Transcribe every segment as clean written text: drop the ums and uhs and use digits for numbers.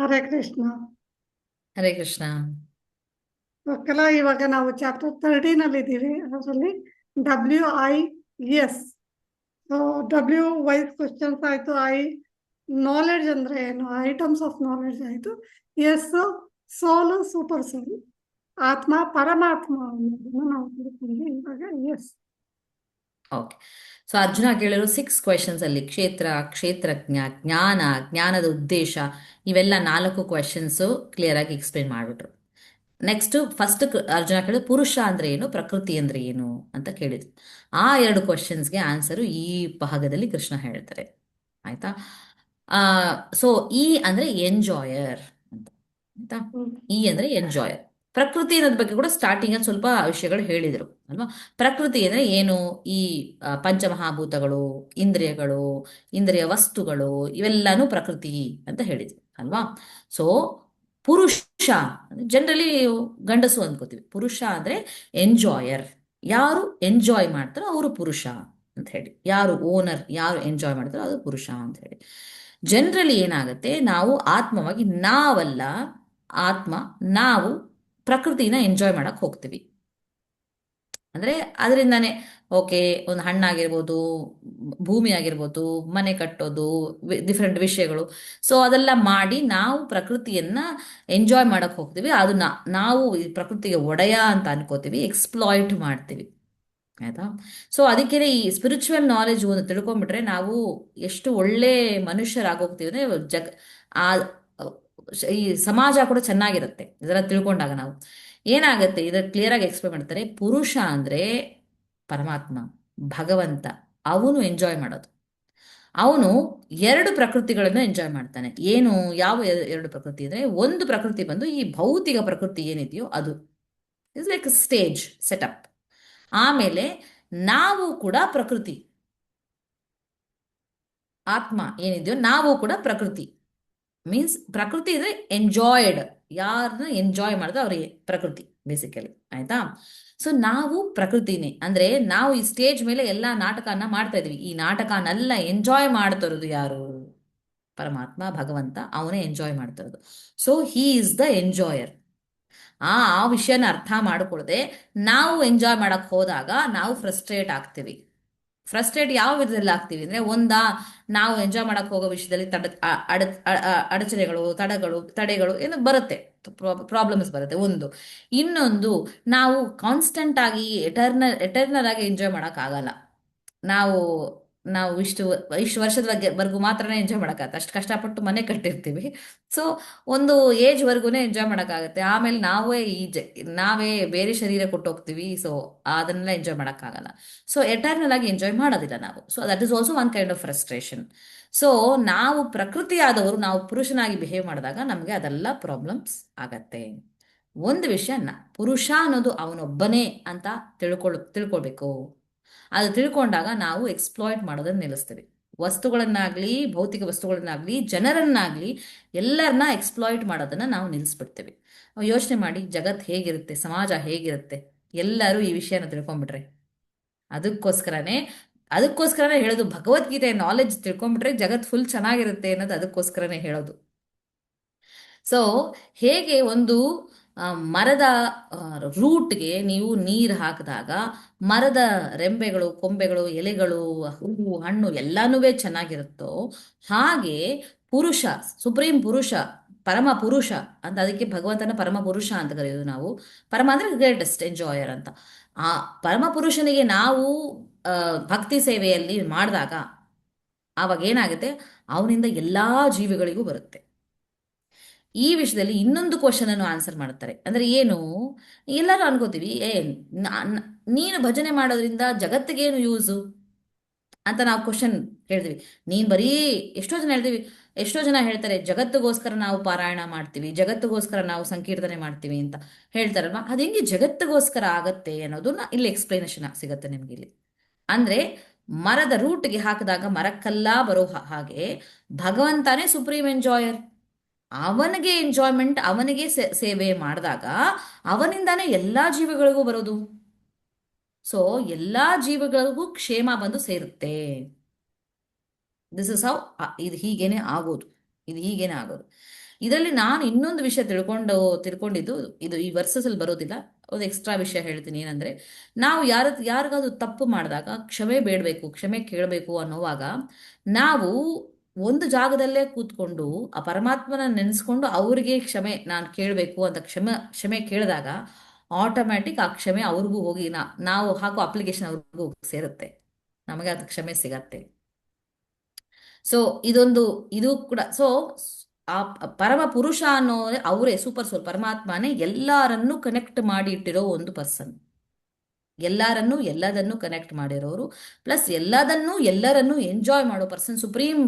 ಹರೇ ಕೃಷ್ಣ. ಹರೇ ಕೃಷ್ಣ. ಓಕೆಲ್ಲ, ಇವಾಗ ನಾವು ಚಾಪ್ಟರ್ 13 ಅಲ್ಲಿ ಇದ್ದೀವಿ. ಅದರಲ್ಲಿ WIS. ಸೊ WIS ಕ್ವಶನ್ಸ್ ಆಯ್ತು. ನಾಲೆಡ್ಜ್ ಅಂದ್ರೆ ಏನು, ಐಟಮ್ಸ್ ಆಫ್ ನಾಲೆಡ್ಜ್ ಆಯ್ತು. ಎಸ್, ಸೋಲ್, ಸೂಪರ್ ಸೋಲ್, ಆತ್ಮ, ಪರಮಾತ್ಮ ಅನ್ನೋದನ್ನ ನಾವು ತಿಳ್ಕೊಂಡ್ವಿ. ಇವಾಗ ಎಸ್. ಓಕೆ. ಸೊ ಅರ್ಜುನ ಕೇಳಿರೋ 6 ಕ್ವೆಶನ್ಸ್ ಅಲ್ಲಿ ಕ್ಷೇತ್ರ, ಕ್ಷೇತ್ರಜ್ಞ, ಜ್ಞಾನ, ಜ್ಞಾನದ ಉದ್ದೇಶ, ಇವೆಲ್ಲ 4 ಕ್ವೆಶನ್ಸು ಕ್ಲಿಯರ್ ಆಗಿ ಎಕ್ಸ್ಪ್ಲೇನ್ ಮಾಡಿಬಿಟ್ರು. ನೆಕ್ಸ್ಟ್ ಫಸ್ಟ್ ಅರ್ಜುನ ಕೇಳಿದ್ರು ಪುರುಷ ಅಂದ್ರೆ ಏನು, ಪ್ರಕೃತಿ ಅಂದ್ರೆ ಏನು ಅಂತ ಕೇಳಿದ್ರು. ಆ 2 ಕ್ವೆಶನ್ಸ್ಗೆ ಆನ್ಸರು ಈ ಭಾಗದಲ್ಲಿ ಕೃಷ್ಣ ಹೇಳ್ತಾರೆ. ಆಯ್ತಾ? ಸೊ ಇ ಅಂದ್ರೆ ಎಂಜಾಯರ್ ಅಂತ. ಆಯ್ತಾ? ಇ ಅಂದ್ರೆ ಎಂಜಾಯರ್. ಪ್ರಕೃತಿ ಅನ್ನೋದ್ ಬಗ್ಗೆ ಕೂಡ ಸ್ಟಾರ್ಟಿಂಗ್ ಅಲ್ಲಿ ಸ್ವಲ್ಪ ವಿಷಯಗಳು ಹೇಳಿದರು ಅಲ್ವಾ. ಪ್ರಕೃತಿ ಅಂದ್ರೆ ಏನು, ಈ ಪಂಚಮಹಾಭೂತಗಳು, ಇಂದ್ರಿಯಗಳು, ಇಂದ್ರಿಯ ವಸ್ತುಗಳು, ಇವೆಲ್ಲಾನು ಪ್ರಕೃತಿ ಅಂತ ಹೇಳಿದ್ವಿ ಅಲ್ವಾ. ಸೊ ಪುರುಷ ಜನರಲಿ ಗಂಡಸು ಅನ್ಕೋತೀವಿ. ಪುರುಷ ಅಂದ್ರೆ ಎಂಜಾಯರ್. ಯಾರು ಎಂಜಾಯ್ ಮಾಡ್ತಾರೋ ಅವರು ಪುರುಷ ಅಂತ ಹೇಳಿ. ಯಾರು ಓನರ್, ಯಾರು ಎಂಜಾಯ್ ಮಾಡ್ತಾರೋ ಅದು ಪುರುಷ ಅಂತ ಹೇಳಿ. ಜನರಲಿ ಏನಾಗುತ್ತೆ, ನಾವು ಆತ್ಮವಾಗಿ ನಾವಲ್ಲ, ಆತ್ಮ ನಾವು ಪ್ರಕೃತಿನ ಎಂಜಾಯ್ ಮಾಡಕ್ ಹೋಗ್ತೀವಿ. ಅಂದ್ರೆ ಅದರಿಂದಾನೇ ಓಕೆ, ಒಂದು ಹಣ್ಣಾಗಿರ್ಬೋದು, ಭೂಮಿ ಆಗಿರ್ಬೋದು, ಮನೆ ಕಟ್ಟೋದು, ಡಿಫ್ರೆಂಟ್ ವಿಷಯಗಳು. ಸೊ ಅದೆಲ್ಲ ಮಾಡಿ ನಾವು ಪ್ರಕೃತಿಯನ್ನ ಎಂಜಾಯ್ ಮಾಡಕ್ ಹೋಗ್ತೀವಿ. ಅದು ನಾವು ಈ ಪ್ರಕೃತಿಗೆ ಒಡೆಯ ಅಂತ ಅನ್ಕೋತೀವಿ, ಎಕ್ಸ್ಪ್ಲಾಯ್ಟ್ ಮಾಡ್ತೀವಿ. ಆಯ್ತಾ? ಸೊ ಅದಕ್ಕೆ ಈ ಸ್ಪಿರಿಚುವಲ್ ನಾಲೆಜ್ ಒಂದು ತಿಳ್ಕೊಂಡ್ಬಿಟ್ರೆ ನಾವು ಎಷ್ಟು ಒಳ್ಳೆ ಮನುಷ್ಯರಾಗೋಗ್ತೀವಿ ಅಂದ್ರೆ ಆ ಈ ಸಮಾಜ ಕೂಡ ಚೆನ್ನಾಗಿರುತ್ತೆ ಇದೆಲ್ಲ ತಿಳ್ಕೊಂಡಾಗ. ನಾವು ಏನಾಗುತ್ತೆ ಇದ್ರ ಕ್ಲಿಯರ್ ಆಗಿ ಎಕ್ಸ್ಪ್ಲೇನ್ ಮಾಡ್ತಾರೆ. ಪುರುಷ ಅಂದ್ರೆ ಪರಮಾತ್ಮ, ಭಗವಂತ. ಅವನು ಎಂಜಾಯ್ ಮಾಡೋದು. ಅವನು 2 ಪ್ರಕೃತಿಗಳನ್ನು ಎಂಜಾಯ್ ಮಾಡ್ತಾನೆ. ಏನು, ಯಾವ 2 ಪ್ರಕೃತಿ ಅಂದ್ರೆ, ಒಂದು ಪ್ರಕೃತಿ ಬಂದು ಈ ಭೌತಿಕ ಪ್ರಕೃತಿ ಏನಿದೆಯೋ ಅದು ಇಸ್ ಲೈಕ್ ಸ್ಟೇಜ್ ಸೆಟಪ್. ಆಮೇಲೆ ನಾವು ಕೂಡ ಪ್ರಕೃತಿ, ಆತ್ಮ ಏನಿದೆಯೋ ನಾವು ಕೂಡ ಪ್ರಕೃತಿ. ಮೀನ್ಸ್ ಪ್ರಕೃತಿ ಅಂದ್ರೆ ಎಂಜಾಯ್ಡ್, ಯಾರನ್ನ ಎಂಜಾಯ್ ಮಾಡಿದ್ರೆ ಅವ್ರಿಗೆ ಪ್ರಕೃತಿ ಬೇಸಿಕಲಿ. ಆಯ್ತಾ? ಸೊ ನಾವು ಪ್ರಕೃತಿನೇ. ಅಂದ್ರೆ ನಾವು ಈ ಸ್ಟೇಜ್ ಮೇಲೆ ಎಲ್ಲಾ ನಾಟಕನ ಮಾಡ್ತಾ ಇದೀವಿ. ಈ ನಾಟಕನೆಲ್ಲ ಎಂಜಾಯ್ ಮಾಡ್ತಾ ಇರೋದು ಯಾರು? ಪರಮಾತ್ಮ, ಭಗವಂತ. ಅವನೇ ಎಂಜಾಯ್ ಮಾಡ್ತಾ ಇರೋದು. So he is the enjoyer. ಆ ವಿಷಯನ ಅರ್ಥ ಮಾಡ್ಕೊಳ್ಳದೆ ನಾವು ಎಂಜಾಯ್ ಮಾಡಕ್ ಹೋದಾಗ ನಾವು ಫ್ರಸ್ಟ್ರೇಟ್ ಆಗ್ತೀವಿ. ಫ್ರಸ್ಟ್ರೇಟ್ ಯಾವ ವಿಧದಲ್ಲಿ ಆಗ್ತೀವಿ ಅಂದ್ರೆ, ನಾವು ಎಂಜಾಯ್ ಮಾಡಕ್ ಹೋಗೋ ವಿಷಯದಲ್ಲಿ ಅಡಚಣೆಗಳು, ತಡೆಗಳು ಏನು ಬರುತ್ತೆ, ಪ್ರಾಬ್ಲಮ್ಸ್ ಬರುತ್ತೆ ಒಂದು. ಇನ್ನೊಂದು, ನಾವು ಕಾನ್ಸ್ಟೆಂಟ್ ಆಗಿ ಎಟರ್ನಲ್ ಆಗಿ ಎಂಜಾಯ್ ಮಾಡಕ್ ಆಗಲ್ಲ. ನಾವು ನಾವು ಇಷ್ಟು ವರ್ಷದವರೆಗೂ ಮಾತ್ರನೇ ಎಂಜಾಯ್ ಮಾಡೋಕ್ಕಾಗತ್ತೆ. ಅಷ್ಟು ಕಷ್ಟಪಟ್ಟು ಮನೆ ಕಟ್ಟಿರ್ತೀವಿ. ಸೊ ಒಂದು ಏಜ್ ವರ್ಗೂನೇ ಎಂಜಾಯ್ ಮಾಡೋಕ್ಕಾಗತ್ತೆ. ಆಮೇಲೆ ನಾವೇ ಬೇರೆ ಶರೀರ ಕೊಟ್ಟೋಗ್ತೀವಿ. ಸೊ ಅದನ್ನೆಲ್ಲ ಎಂಜಾಯ್ ಮಾಡೋಕ್ಕಾಗಲ್ಲ. ಸೊ ಎಟರ್ನಲ್ ಆಗಿ ಎಂಜಾಯ್ ಮಾಡೋದಿಲ್ಲ ನಾವು. So that is also one kind of frustration. So ನಾವು ಪ್ರಕೃತಿ ಆದವರು ನಾವು ಪುರುಷನಾಗಿ ಬಿಹೇವ್ ಮಾಡಿದಾಗ ನಮಗೆ ಅದೆಲ್ಲ ಪ್ರಾಬ್ಲಮ್ಸ್ ಆಗತ್ತೆ. ಒಂದು ವಿಷಯನ ಪುರುಷ ಅನ್ನೋದು ಅವನೊಬ್ಬನೇ ಅಂತ ತಿಳ್ಕೊಳ್ಬೇಕು. ಅದು ತಿಳ್ಕೊಂಡಾಗ ನಾವು ಎಕ್ಸ್ಪ್ಲಾಯ್ಟ್ ಮಾಡೋದನ್ನ ನಿಲ್ಲಿಸ್ತೀವಿ. ವಸ್ತುಗಳನ್ನಾಗ್ಲಿ, ಭೌತಿಕ ವಸ್ತುಗಳನ್ನಾಗ್ಲಿ, ಜನರನ್ನಾಗ್ಲಿ, ಎಲ್ಲರನ್ನ ಎಕ್ಸ್ಪ್ಲಾಯ್ಟ್ ಮಾಡೋದನ್ನ ನಾವು ನಿಲ್ಲಿಸ್ಬಿಡ್ತೇವೆ. ಯೋಚನೆ ಮಾಡಿ, ಜಗತ್ ಹೇಗಿರುತ್ತೆ, ಸಮಾಜ ಹೇಗಿರುತ್ತೆ, ಎಲ್ಲರೂ ಈ ವಿಷಯನ ತಿಳ್ಕೊಂಡ್ಬಿಟ್ರೆ. ಅದಕ್ಕೋಸ್ಕರನೇ ಅದಕ್ಕೋಸ್ಕರನೇ ಹೇಳೋದು, ಭಗವದ್ಗೀತೆ ನಾಲೆಡ್ಜ್ ತಿಳ್ಕೊಂಡ್ಬಿಟ್ರೆ ಜಗತ್ ಫುಲ್ ಚೆನ್ನಾಗಿರುತ್ತೆ ಅನ್ನೋದು ಅದಕ್ಕೋಸ್ಕರನೇ ಹೇಳೋದು. ಸೊ ಹೇಗೆ ಒಂದು ಮರದ ರೂಟ್ಗೆ ನೀವು ನೀರು ಹಾಕಿದಾಗ ಮರದ ರೆಂಬೆಗಳು, ಕೊಂಬೆಗಳು, ಎಲೆಗಳು, ಹೂವು, ಹಣ್ಣು ಎಲ್ಲಾನು ಚೆನ್ನಾಗಿರುತ್ತೋ, ಹಾಗೆ ಪುರುಷ, ಸುಪ್ರೀಂ ಪುರುಷ, ಪರಮ ಪುರುಷ ಅಂತ, ಅದಕ್ಕೆ ಭಗವಂತನ ಪರಮ ಪುರುಷ ಅಂತ ಕರೆಯೋದು ನಾವು. ಪರಮ ಅಂದ್ರೆ ಗ್ರೇಟೆಸ್ಟ್ ಎಂಜಾಯರ್ ಅಂತ. ಆ ಪರಮ ಪುರುಷನಿಗೆ ನಾವು ಭಕ್ತಿ ಸೇವೆಯಲ್ಲಿ ಮಾಡಿದಾಗ ಆವಾಗ ಏನಾಗುತ್ತೆ, ಅವನಿಂದ ಎಲ್ಲಾ ಜೀವಿಗಳಿಗೂ ಬರುತ್ತೆ. ಈ ವಿಷಯದಲ್ಲಿ ಇನ್ನೊಂದು ಕ್ವಶನ್ ಅನ್ನು ಆನ್ಸರ್ ಮಾಡ್ತಾರೆ. ಅಂದ್ರೆ ಏನು, ಎಲ್ಲರೂ ಅನ್ಕೋತೀವಿ, ನೀನು ಭಜನೆ ಮಾಡೋದ್ರಿಂದ ಜಗತ್ತಿಗೇನು ಯೂಸು ಅಂತ ನಾವು ಕ್ವಶನ್ ಕೇಳ್ತೀವಿ. ನೀನ್ ಬರೀ ಎಷ್ಟೋ ಜನ ಹೇಳ್ತಾರೆ, ಜಗತ್ತಿಗೋಸ್ಕರ ನಾವು ಪಾರಾಯಣ ಮಾಡ್ತೀವಿ, ಜಗತ್ತಿಗೋಸ್ಕರ ನಾವು ಸಂಕೀರ್ತನೆ ಮಾಡ್ತೀವಿ ಅಂತ ಹೇಳ್ತಾರಲ್ವಾ. ಅದು ಹೆಂಗೆ ಜಗತ್ತಿಗೋಸ್ಕರ ಆಗತ್ತೆ ಅನ್ನೋದನ್ನ ಇಲ್ಲಿ ಎಕ್ಸ್ಪ್ಲನೇಷನ್ ಸಿಗತ್ತೆ ನಿಮ್ಗೆ ಇಲ್ಲಿ. ಅಂದ್ರೆ ಮರದ ರೂಟ್ಗೆ ಹಾಕಿದಾಗ ಮರಕ್ಕೆಲ್ಲ ಬರೋ ಹಾಗೆ ಭಗವಂತನೇ ಸುಪ್ರೀಂ ಎಂಜಾಯರ್. ಅವನಿಗೆ ಎಂಜಾಯ್ಮೆಂಟ್, ಅವನಿಗೆ ಸೇವೆ ಮಾಡಿದಾಗ ಅವನಿಂದಾನೇ ಎಲ್ಲಾ ಜೀವಿಗಳಿಗೂ ಬರೋದು. ಸೊ ಎಲ್ಲಾ ಜೀವಿಗಳಿಗೂ ಕ್ಷೇಮ ಬಂದು ಸೇರುತ್ತೆ. This is how. ಇದು ಹೀಗೇನೆ ಆಗೋದು. ಇದರಲ್ಲಿ ನಾನು ಇನ್ನೊಂದು ವಿಷಯ ತಿಳ್ಕೊಂಡಿದ್ದು, ಇದು ಈ ವರ್ಸಸ್ ಅಲ್ಲಿ ಬರೋದಿಲ್ಲ, ಒಂದು ಎಕ್ಸ್ಟ್ರಾ ವಿಷಯ ಹೇಳ್ತೀನಿ. ಏನಂದ್ರೆ, ನಾವು ಯಾರಿಗಾದ್ರು ತಪ್ಪು ಮಾಡಿದಾಗ ಕ್ಷಮೆ ಬೇಡಬೇಕು, ಕ್ಷಮೆ ಕೇಳಬೇಕು ಅನ್ನೋವಾಗ, ನಾವು ಒಂದು ಜಾಗದಲ್ಲೇ ಕೂತ್ಕೊಂಡು ಆ ಪರಮಾತ್ಮನ ನೆನೆಸ್ಕೊಂಡು ಅವ್ರಿಗೆ ಕ್ಷಮೆ ನಾನು ಕೇಳಬೇಕು ಅಂತ ಕ್ಷಮೆ ಕೇಳಿದಾಗ ಆಟೋಮ್ಯಾಟಿಕ್ ಆ ಕ್ಷಮೆ ಅವ್ರಿಗೂ ಹೋಗಿ ನಾವು ಹಾಕೋ ಅಪ್ಲಿಕೇಶನ್ ಅವ್ರಿಗೂ ಸೇರುತ್ತೆ, ನಮಗೆ ಅದು ಕ್ಷಮೆ ಸಿಗತ್ತೆ. ಸೊ ಇದು ಕೂಡ, ಸೊ ಆ ಪರಮ ಪುರುಷ ಅನ್ನೋ ಅವರೇ ಸೂಪರ್ ಸೋಲ್ ಪರಮಾತ್ಮನೇ ಎಲ್ಲರನ್ನೂ ಕನೆಕ್ಟ್ ಮಾಡಿ ಇಟ್ಟಿರೋ ಒಂದು ಪರ್ಸನ್, ಎಲ್ಲದನ್ನೂ ಕನೆಕ್ಟ್ ಮಾಡಿರೋರು, ಪ್ಲಸ್ ಎಲ್ಲರನ್ನೂ ಎಂಜಾಯ್ ಮಾಡೋ ಪರ್ಸನ್, ಸುಪ್ರೀಂ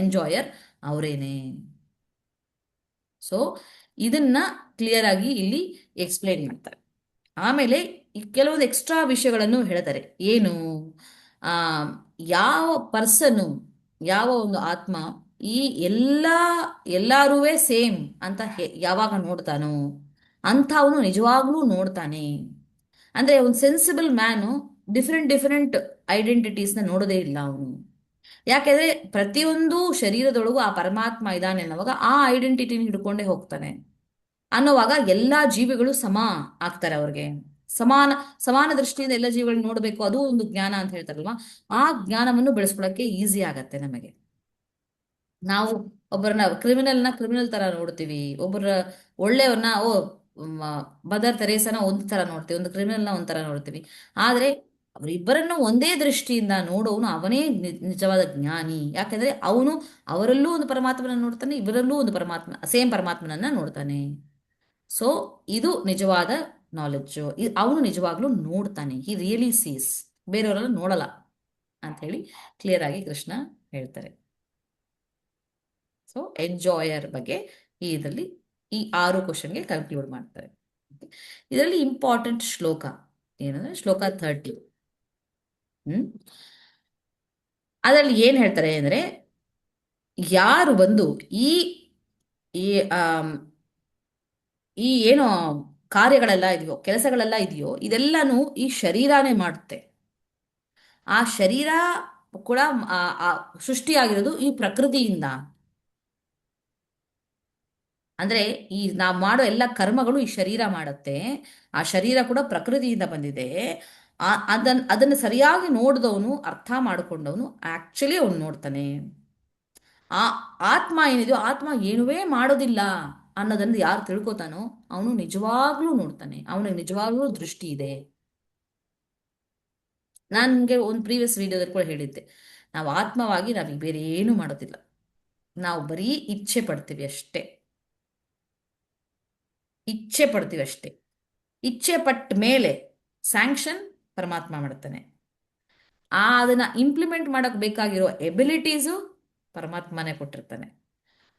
ಎಂಜಾಯರ್ ಅವರೇನೆ. ಸೊ ಇದನ್ನ ಕ್ಲಿಯರ್ ಆಗಿ ಇಲ್ಲಿ ಎಕ್ಸ್ಪ್ಲೈನ್ ಮಾಡ್ತಾರೆ. ಆಮೇಲೆ ಕೆಲವೊಂದು ಎಕ್ಸ್ಟ್ರಾ ವಿಷಯಗಳನ್ನು ಹೇಳ್ತಾರೆ. ಏನು, ಆ ಯಾವ ಪರ್ಸನು, ಯಾವ ಒಂದು ಆತ್ಮ ಈ ಎಲ್ಲಾರೂ ಸೇಮ್ ಅಂತ ಯಾವಾಗ ನೋಡ್ತಾನೋ ಅಂಥವನು ನಿಜವಾಗ್ಲೂ ನೋಡ್ತಾನೆ. ಅಂದ್ರೆ ಒಂದು ಸೆನ್ಸಿಬಲ್ ಮ್ಯಾನು ಡಿಫರೆಂಟ್ ಐಡೆಂಟಿಟೀಸ್ನ ನೋಡೋದೇ ಇಲ್ಲ ಅವನು. ಯಾಕೆಂದ್ರೆ ಪ್ರತಿಯೊಂದು ಶರೀರದೊಳಗೂ ಆ ಪರಮಾತ್ಮ ಇದ್ದಾನೆ ಅನ್ನೋವಾಗ ಆ ಐಡೆಂಟಿಟಿನ ಹಿಡ್ಕೊಂಡೇ ಹೋಗ್ತಾನೆ. ಅನ್ನೋವಾಗ ಎಲ್ಲಾ ಜೀವಿಗಳು ಸಮ ಆಗ್ತಾರೆ ಅವ್ರಿಗೆ. ಸಮಾನ ದೃಷ್ಟಿಯಿಂದ ಎಲ್ಲ ಜೀವಿಗಳನ್ನ ನೋಡಬೇಕು, ಅದು ಒಂದು ಜ್ಞಾನ ಅಂತ ಹೇಳ್ತಾರಲ್ವಾ. ಆ ಜ್ಞಾನವನ್ನು ಬೆಳೆಸ್ಕೊಳಕ್ಕೆ ಈಸಿ ಆಗತ್ತೆ ನಮಗೆ. ನಾವು ಒಬ್ಬರನ್ನ ಕ್ರಿಮಿನಲ್ ತರ ನೋಡ್ತೀವಿ, ಒಬ್ಬರ ಒಳ್ಳೆಯವ್ರನ್ನ ಮದರ್ ತೆರೇಸನ ಒಂದ್ ತರ ನೋಡ್ತೀವಿ, ಒಂದು ಕ್ರಿಮಿನಲ್ನ ಒಂದ್ ತರ ನೋಡ್ತೀವಿ. ಆದ್ರೆ ಅವರಿಬ್ಬರನ್ನು ಒಂದೇ ದೃಷ್ಟಿಯಿಂದ ನೋಡೋನು ಅವನೇ ನಿಜವಾದ ಜ್ಞಾನಿ. ಯಾಕೆಂದ್ರೆ ಅವರಲ್ಲೂ ಒಂದು ಪರಮಾತ್ಮನ ನೋಡ್ತಾನೆ, ಇವರಲ್ಲೂ ಒಂದು ಸೇಮ್ ಪರಮಾತ್ಮನನ್ನ ನೋಡ್ತಾನೆ. ಸೊ ಇದು ನಿಜವಾದ ನಾಲೆಡ್ಜು. ಅವನು ನಿಜವಾಗ್ಲೂ ನೋಡ್ತಾನೆ, ಹಿ ರಿಯಲಿ ಸೀಸ್, ಬೇರೆಯವರೆಲ್ಲ ನೋಡಲ್ಲ ಅಂತ ಹೇಳಿ ಕ್ಲಿಯರ್ ಆಗಿ ಕೃಷ್ಣ ಹೇಳ್ತಾರೆ. ಸೊ ಎಂಜಾಯರ್ ಬಗ್ಗೆ ಇದರಲ್ಲಿ ಈ 6 ಕ್ವಶನ್ಗೆ ಕನ್ಕ್ಲೂಡ್ ಮಾಡ್ತಾರೆ. ಇದರಲ್ಲಿ ಇಂಪಾರ್ಟೆಂಟ್ ಶ್ಲೋಕ ಏನಂದ್ರೆ ಶ್ಲೋಕ 30. ಅದರಲ್ಲಿ ಏನ್ ಹೇಳ್ತಾರೆ ಅಂದ್ರೆ, ಯಾರು ಬಂದು ಈ ಈ ಈ ಏನೋ ಕಾರ್ಯಗಳೆಲ್ಲ ಇದೆಯೋ, ಕೆಲಸಗಳೆಲ್ಲ ಇದೆಯೋ, ಇದೆಲ್ಲಾನು ಈ ಶರೀರನೇ ಮಾಡುತ್ತೆ. ಆ ಶರೀರ ಕೂಡ ಸೃಷ್ಟಿಯಾಗಿರೋದು ಈ ಪ್ರಕೃತಿಯಿಂದ. ಅಂದ್ರೆ ಈ ನಾವು ಮಾಡೋ ಎಲ್ಲ ಕರ್ಮಗಳು ಈ ಶರೀರ ಮಾಡುತ್ತೆ. ಆ ಶರೀರ ಕೂಡ ಪ್ರಕೃತಿಯಿಂದ ಬಂದಿದೆ. ಅದನ್ನು ಸರಿಯಾಗಿ ನೋಡಿದವನು, ಅರ್ಥ ಮಾಡಿಕೊಂಡವನು ಆಕ್ಚುಲಿ ಅವನು ನೋಡ್ತಾನೆ. ಆ ಆತ್ಮ ಏನಿದೆಯೋ, ಆತ್ಮ ಏನುವೇ ಮಾಡೋದಿಲ್ಲ ಅನ್ನೋದನ್ನು ಯಾರು ತಿಳ್ಕೊತಾನೋ ಅವನು ನಿಜವಾಗ್ಲೂ ನೋಡ್ತಾನೆ, ಅವನಿಗೆ ನಿಜವಾಗ್ಲೂ ದೃಷ್ಟಿ ಇದೆ. ನಾನು ನಿಮಗೆ ಒಂದು ಪ್ರೀವಿಯಸ್ ವಿಡಿಯೋದಲ್ಲಿ ಕೂಡ ಹೇಳಿದ್ದೆ, ನಾವು ಆತ್ಮವಾಗಿ ನಾವೀಗ ಬೇರೆ ಏನು ಮಾಡೋದಿಲ್ಲ, ನಾವು ಬರೀ ಇಚ್ಛೆ ಪಡ್ತೀವಿ ಅಷ್ಟೇ. ಇಚ್ಛೆ ಪಟ್ಟ ಮೇಲೆ ಸ್ಯಾಂಕ್ಷನ್ ಪರಮಾತ್ಮ ಮಾಡ್ತಾನೆ. ಅದನ್ನ ಇಂಪ್ಲಿಮೆಂಟ್ ಮಾಡಕ್ ಬೇಕಾಗಿರೋ ಎಬಿಲಿಟೀಸು ಪರಮಾತ್ಮನೇ ಕೊಟ್ಟಿರ್ತಾನೆ.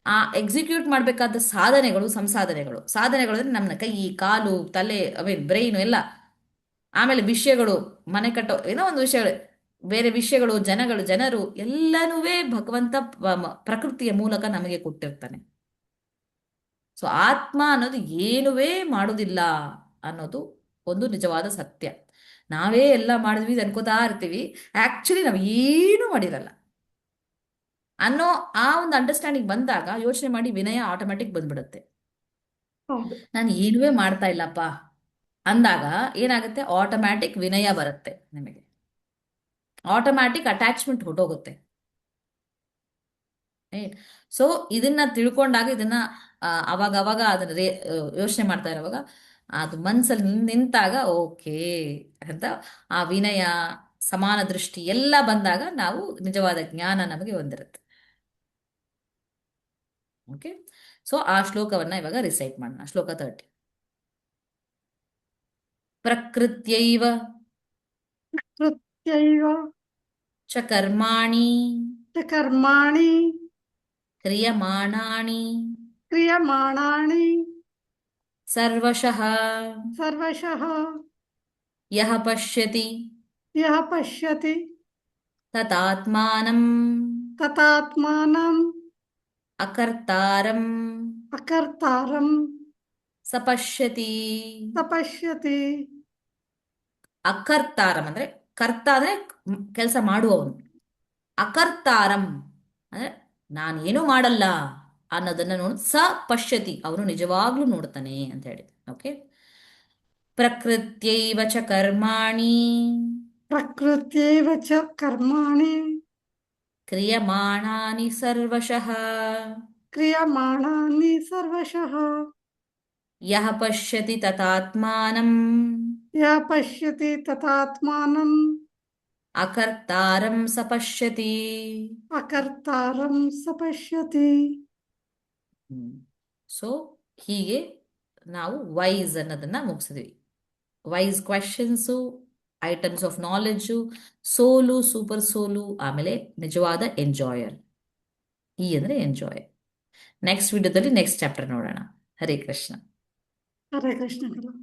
ಆ ಎಕ್ಸಿಕ್ಯೂಟ್ ಮಾಡಬೇಕಾದ ಸಾಧನೆಗಳು ಅಂದ್ರೆ ನಮ್ಮ ಕೈ, ಕಾಲು, ತಲೆ, ಬ್ರೈನು ಎಲ್ಲ. ಆಮೇಲೆ ವಿಷಯಗಳು, ಮನೆ ಕಟ್ಟೋ ಏನೋ ಒಂದು ವಿಷಯಗಳು, ಬೇರೆ ವಿಷಯಗಳು, ಜನರು ಎಲ್ಲನೂ ಭಗವಂತ ಪ್ರಕೃತಿಯ ಮೂಲಕ ನಮಗೆ ಕೊಟ್ಟಿರ್ತಾನೆ. ಸೊ ಆತ್ಮ ಅನ್ನೋದು ಏನುವೇ ಮಾಡೋದಿಲ್ಲ ಅನ್ನೋದು ಒಂದು ನಿಜವಾದ ಸತ್ಯ. ನಾವೇ ಎಲ್ಲ ಮಾಡಿದ್ವಿ ಅನ್ಕೋತಾ ಇರ್ತೀವಿ, ಆಕ್ಚುಲಿ ನಾವು ಏನೂ ಮಾಡಿರಲ್ಲ ಅನ್ನೋ ಆ ಒಂದು ಅಂಡರ್ಸ್ಟ್ಯಾಂಡಿಂಗ್ ಬಂದಾಗ ಯೋಚನೆ ಮಾಡಿ ವಿನಯ ಆಟೋಮ್ಯಾಟಿಕ್ ಬಂದ್ಬಿಡುತ್ತೆ. ಹೌದು. ನಾನು ಏನುವೇ ಮಾಡ್ತಾ ಇಲ್ಲಪ್ಪ ಅಂದಾಗ ಏನಾಗುತ್ತೆ, ಆಟೋಮ್ಯಾಟಿಕ್ ವಿನಯ ಬರುತ್ತೆ ನಿಮಗೆ, ಆಟೋಮ್ಯಾಟಿಕ್ ಅಟ್ಯಾಚ್ಮೆಂಟ್ ಹೊಟ್ಟೋಗುತ್ತೆ. ಸೊ ಇದನ್ನ ತಿಳ್ಕೊಂಡಾಗ, ಇದನ್ನ ಅವಾಗ ಅದನ್ನ ಯೋಚನೆ ಮಾಡ್ತಾ ಇರುವಾಗ, ಅದು ಮನ್ಸಲ್ಲಿ ನಿಂತಾಗ ಓಕೆ ಅಂತ ಆ ವಿನಯ, ಸಮಾನ ದೃಷ್ಟಿ ಎಲ್ಲ ಬಂದಾಗ ನಾವು ನಿಜವಾದ ಜ್ಞಾನ ನಮಗೆ ಹೊಂದಿರುತ್ತೆ. ಓಕೆ, ಸೊ ಆ ಶ್ಲೋಕವನ್ನ ಇವಾಗ ರಿಸೈಟ್ ಮಾಡೋಣ. ಶ್ಲೋಕ 30. ಪ್ರಕೃತ್ಯೈವ ಪ್ರಕೃತ್ಯೈವ ಚ ಕರ್ಮಾಣಿ ಕ್ರಿಯಮಾಣಾನಿ ಸರ್ವಶಃ ಯಃ ಪಶ್ಯತಿ ತತಾತ್ಮಾನಂ ಅಕರ್ತಾರಂ ಸಪಶ್ಯತಿ. ಅಕರ್ತಾರಂ ಅಂದ್ರೆ, ಕರ್ತ ಅಂದ್ರೆ ಕೆಲಸ ಮಾಡುವವನು, ಅಕರ್ತಾರಂ ಅಂದ್ರೆ ನಾನೇನು ಮಾಡಲ್ಲ ಅನ್ನೋದನ್ನ ನೋಡ್ ಸ ಪಶ್ಯತಿ, ಅವನು ನಿಜವಾಗ್ಲೂ ನೋಡ್ತಾನೆ ಅಂತ ಹೇಳಿ. ಓಕೆ. ಪ್ರಕೃತ್ಯೈವ ಚ ಕರ್ಮಾಣಿ ಪ್ರಕೃತ್ಯೈವ ಚ ಕರ್ಮಾಣಿ ಕ್ರಿಯಮಾಣಾನಿ ಸರ್ವಶಃ ಕ್ರಿಯಮಾಣಾನಿ ಸರ್ವಶಃ ಯಃ ಪಶ್ಯತಿ ತಥಾತ್ಮಾನಂ ಯ ಪಶ್ಯತಿ ತಥಾತ್ಮಾನಂ ಅಕರ್ತಾರಂ ಸ ಪಶ್ಯತಿ. ಅಕರ್ತಾರಂ ಸ ಪಶ್ಯತಿ. ಸೊ ಹೀಗೆ ನಾವು ವೈಸ್ ಅನ್ನೋದನ್ನ ಮುಗಿಸಿದ್ವಿ. Wise questions, items of knowledge, soul, super soul, ಆಮೇಲೆ ನಿಜವಾದ ಎಂಜಾಯರ್. ಈ ಅಂದ್ರೆ ಎಂಜಾಯ್. ನೆಕ್ಸ್ಟ್ ವಿಡಿಯೋದಲ್ಲಿ ನೆಕ್ಸ್ಟ್ ಚಾಪ್ಟರ್ ನೋಡೋಣ. ಹರೇ ಕೃಷ್ಣ. ಹರೇ ಕೃಷ್ಣ ಗುರು.